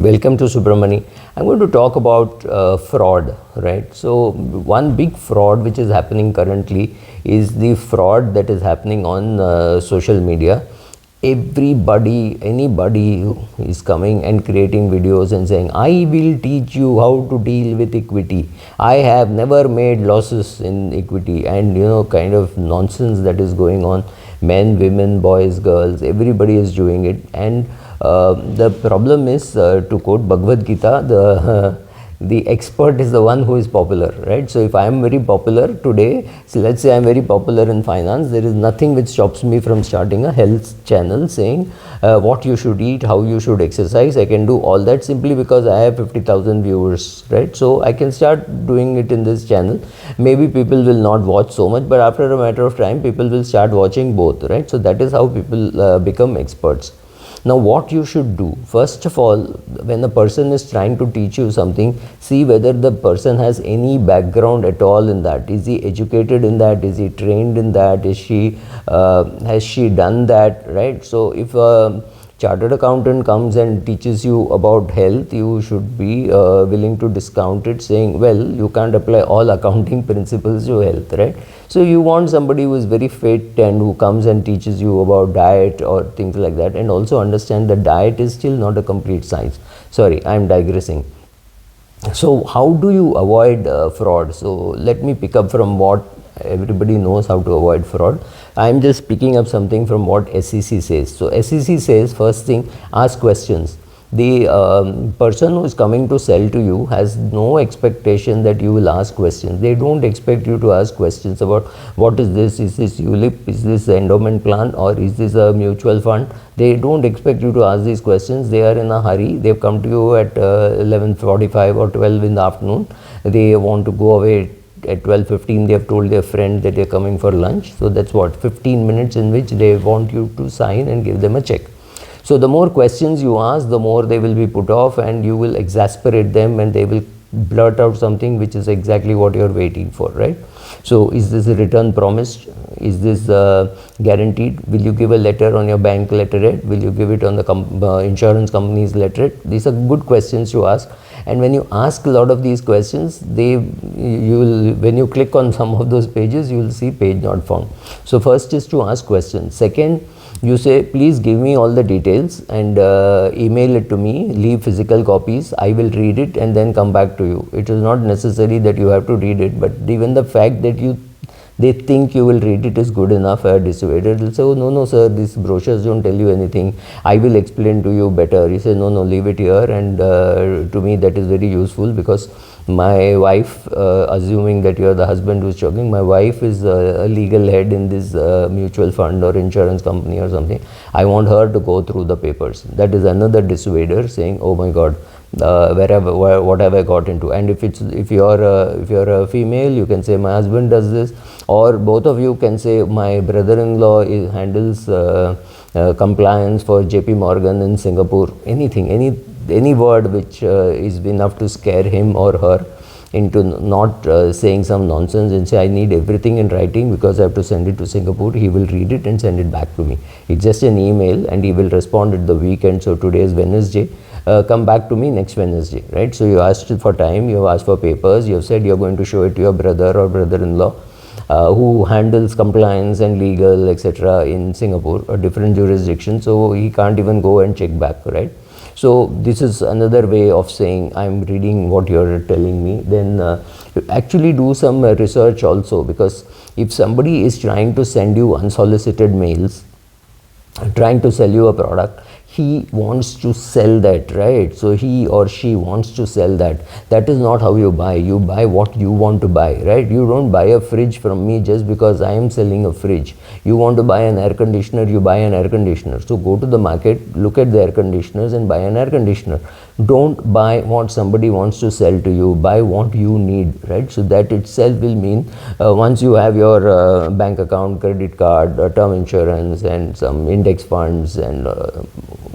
Welcome to Subramani. I'm going to talk about fraud, right? So, one big fraud which is happening currently is the fraud that is happening on social media. Everybody, anybody who is coming and creating videos and saying, I will teach you how to deal with equity. I have never made losses in equity, and kind of nonsense that is going on. Men, women, boys, girls, everybody is doing it. And the problem is, to quote Bhagavad Gita, the expert is the one who is popular, right? So if I am very popular today, so let's say I am very popular in finance, there is nothing which stops me from starting a health channel saying what you should eat, how you should exercise. I can do all that simply because I have 50,000 viewers, right? So I can start doing it in this channel. Maybe people will not watch so much, but after a matter of time, people will start watching both, right? So that is how people become experts. Now, what you should do, first of all, when a person is trying to teach you something, see whether the person has any background at all in that. Is he educated in that? Is he trained in that? Has she done that, right? So if a chartered accountant comes and teaches you about health, you should be willing to discount it, saying, well, you can't apply all accounting principles to health, right? So you want somebody who is very fit and who comes and teaches you about diet or things like that, and also understand that diet is still not a complete science. Sorry, I am digressing. So how do you avoid fraud? So let me pick up from what everybody knows how to avoid fraud. I am just picking up something from what SEC says. So SEC says, first thing, ask questions. The person who is coming to sell to you has no expectation that you will ask questions. They don't expect you to ask questions about what is this ULIP, is this the endowment plan, or is this a mutual fund. They don't expect you to ask these questions. They are in a hurry. They've come to you at 11:45 or 12 in the afternoon. They want to go away at 12:15. They have told their friend that they're coming for lunch. So that's what, 15 minutes in which they want you to sign and give them a check. So the more questions you ask, the more they will be put off, and you will exasperate them, and they will blurt out something which is exactly what you're waiting for, right? So is this a return promised? Is this guaranteed? Will you give a letter on your bank letterhead? Will you give it on the insurance company's letterhead? These are good questions to ask. And when you ask a lot of these questions, when you click on some of those pages, you will see page not found. So first is to ask questions. Second, you say, please give me all the details and email it to me, leave physical copies. I will read it and then come back to you. It is not necessary that you have to read it, but even the fact that they think you will read it is good enough. A dissuader will say, oh, no, sir, these brochures don't tell you anything. I will explain to you better. You say, no, leave it here. And to me, that is very useful, because my wife, assuming that you are the husband who is talking, my wife is a legal head in this mutual fund or insurance company or something. I want her to go through the papers. That is another dissuader, saying, oh my God, what have I got into? And if you're a female, you can say, my husband does this, or both of you can say, my brother-in-law handles compliance for JP Morgan in Singapore. Anything, any word which is enough to scare him or her into not saying some nonsense and say, I need everything in writing because I have to send it to Singapore. He will read it and send it back to me. It's just an email, and he will respond at the weekend. So today is Wednesday. Come back to me next Wednesday, right? So you asked for time, you have asked for papers, you have said you're going to show it to your brother or brother-in-law who handles compliance and legal, etc. in Singapore, a different jurisdiction. So he can't even go and check back, right? So this is another way of saying, I'm reading what you're telling me. Then actually do some research also, because if somebody is trying to send you unsolicited mails, trying to sell you a product, he wants to sell that, right? So he or she wants to sell that. That is not how you buy. You buy what you want to buy, right? You don't buy a fridge from me just because I am selling a fridge. You want to buy an air conditioner, you buy an air conditioner. So go to the market, look at the air conditioners and buy an air conditioner. Don't buy what somebody wants to sell to you. Buy what you need, right? So that itself will mean once you have your bank account, credit card, term insurance and some index funds, and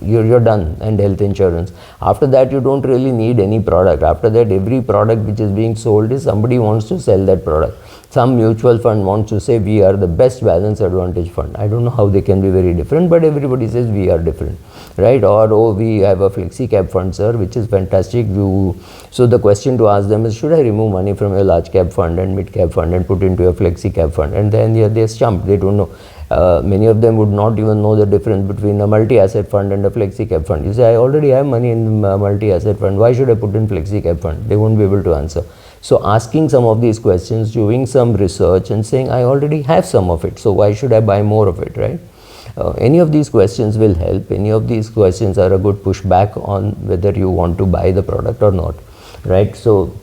you're done, and health insurance. After that, you don't really need any product. After that, every product which is being sold is somebody wants to sell that product. Some mutual fund wants to say we are the best balance advantage fund. I don't know how they can be very different, but everybody says we are different, right? Or, oh, we have a flexi cap fund, sir, which is fantastic. So the question to ask them is, should I remove money from your large cap fund and mid cap fund and put into a flexi cap fund? And then they're stumped. They don't know. Many of them would not even know the difference between a multi-asset fund and a flexi cap fund. You say, I already have money in multi-asset fund. Why should I put in flexi cap fund? They won't be able to answer. So asking some of these questions, doing some research and saying, I already have some of it, so why should I buy more of it, right? Any of these questions will help. Any of these questions are a good pushback on whether you want to buy the product or not, right? So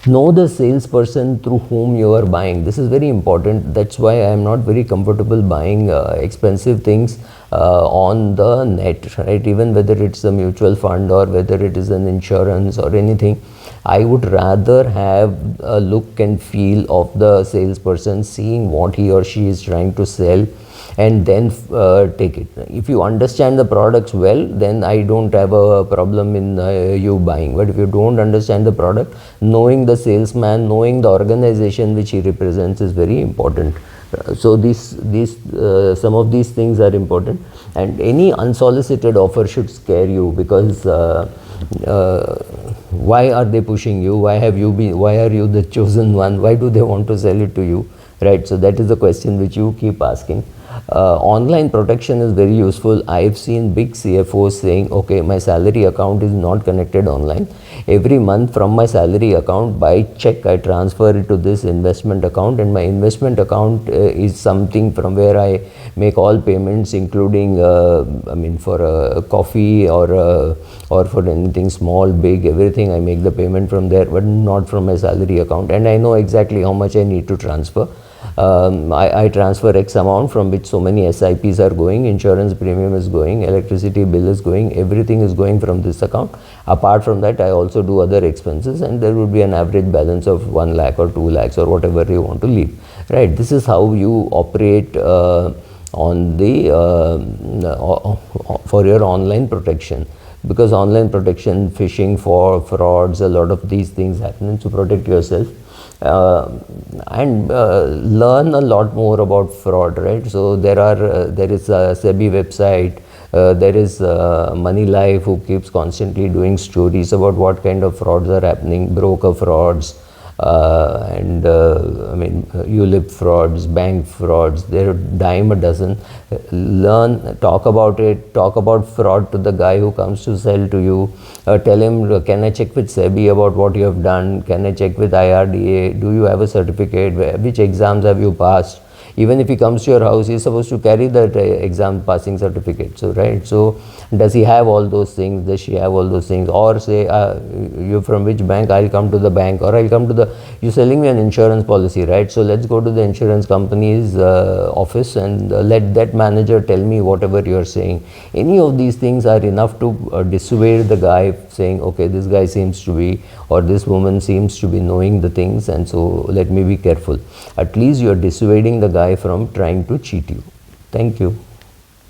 know the salesperson through whom you are buying. This is very important. That's why I am not very comfortable buying expensive things on the net, right? Even whether it's a mutual fund or whether it is an insurance or anything, I would rather have a look and feel of the salesperson, seeing what he or she is trying to sell, and then take it. If you understand the products well, then I don't have a problem in you buying. But if you don't understand the product, knowing the salesman, knowing the organization which he represents is very important. So some of these things are important, and any unsolicited offer should scare you, because why are they pushing you? Why are you the chosen one? Why do they want to sell it to you, right? So that is the question which you keep asking. Online protection is very useful. I've seen big CFOs saying, okay, my salary account is not connected online. Every month from my salary account, by check, I transfer it to this investment account, and my investment account is something from where I make all payments, including for a coffee or for anything small, big, everything. I make the payment from there, but not from my salary account, and I know exactly how much I need to transfer. I transfer X amount, from which so many SIPs are going, insurance premium is going, electricity bill is going, everything is going from this account. Apart from that, I also do other expenses, and there would be an average balance of 1 lakh or 2 lakhs or whatever you want to leave, right? This is how you operate on the for your online protection, because online protection, phishing, for frauds, a lot of these things happen. To protect yourself and learn a lot more about fraud, right? So there is a SEBI website, there is Money Life, who keeps constantly doing stories about what kind of frauds are happening, broker frauds, ULIP frauds, bank frauds. There are dime a dozen. Learn, talk about it, talk about fraud to the guy who comes to sell to you. Tell him, can I check with SEBI about what you have done? Can I check with IRDA? Do you have a certificate? Which exams have you passed? Even if he comes to your house, he's supposed to carry that exam passing certificate. So, right. So, does he have all those things? Does she have all those things? Or say, you from which bank? I'll come to the bank, or I'll come to you're selling me an insurance policy, right? So, let's go to the insurance company's office, and let that manager tell me whatever you're saying. Any of these things are enough to dissuade the guy, saying, okay, this guy seems to be, or this woman seems to be knowing the things, and so let me be careful. At least you're dissuading the guy from trying to cheat you. Thank you.